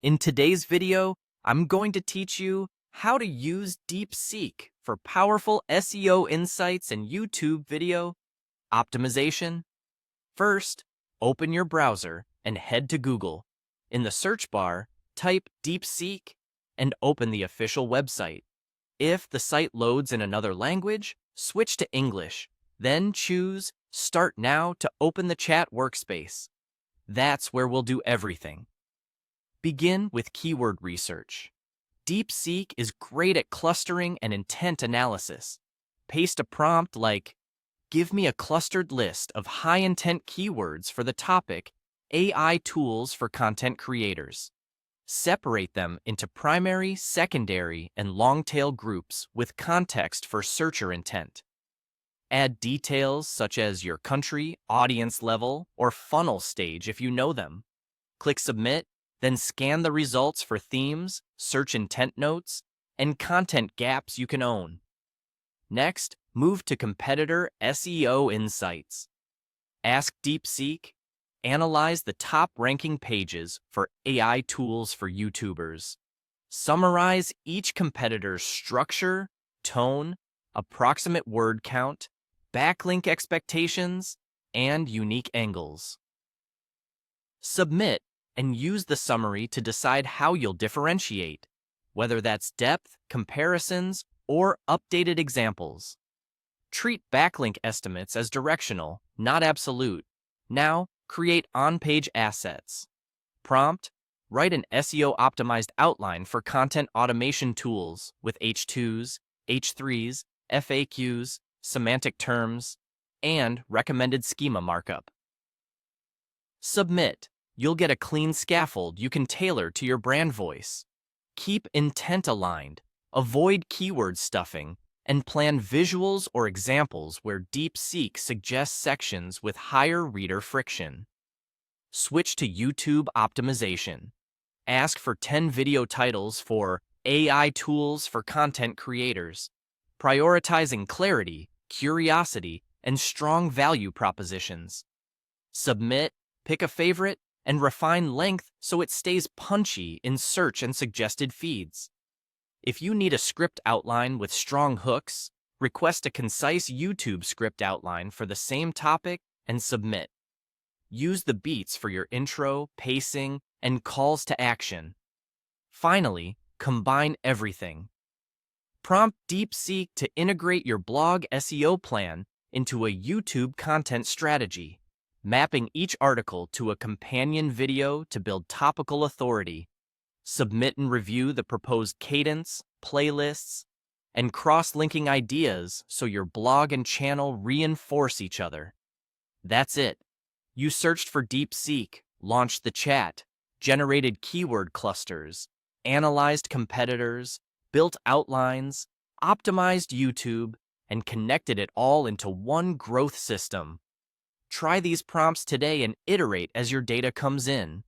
In today's video, I'm going to teach you how to use DeepSeek for powerful SEO insights and YouTube video optimization. First, open your browser and head to Google. In the search bar, type DeepSeek and open the official website. If the site loads in another language, switch to English. Then choose Start Now to open the chat workspace. That's where we'll do everything. Begin with keyword research. DeepSeek is great at clustering and intent analysis. Paste a prompt like, "Give me a clustered list of high-intent keywords for the topic AI tools for content creators." Separate them into primary, secondary, and long-tail groups with context for searcher intent. Add details such as your country, audience level, or funnel stage if you know them. Click Submit, then scan the results for themes, search intent notes, and content gaps you can own. Next, move to competitor SEO insights. Ask DeepSeek, analyze the top ranking pages for AI tools for YouTubers. Summarize each competitor's structure, tone, approximate word count, backlink expectations, and unique angles. Submit and use the summary to decide how you'll differentiate, whether that's depth, comparisons, or updated examples. Treat backlink estimates as directional, not absolute. Now, create on-page assets. Prompt: write an SEO-optimized outline for content automation tools with H2s, H3s, FAQs, semantic terms, and recommended schema markup. Submit. You'll get a clean scaffold you can tailor to your brand voice. Keep intent aligned, avoid keyword stuffing, and plan visuals or examples where DeepSeek suggests sections with higher reader friction. Switch to YouTube optimization. Ask for 10 video titles for AI tools for content creators, prioritizing clarity, curiosity, and strong value propositions. Submit, pick a favorite, and refine length so it stays punchy in search and suggested feeds. If you need a script outline with strong hooks, request a concise YouTube script outline for the same topic and submit. Use the beats for your intro, pacing, and calls to action. Finally, combine everything. Prompt DeepSeek to integrate your blog SEO plan into a YouTube content strategy, mapping each article to a companion video to build topical authority. Submit and review the proposed cadence, playlists, and cross-linking ideas so your blog and channel reinforce each other. That's it. You searched for DeepSeek, launched the chat, generated keyword clusters, analyzed competitors, built outlines, optimized YouTube, and connected it all into one growth system. Try these prompts today and iterate as your data comes in.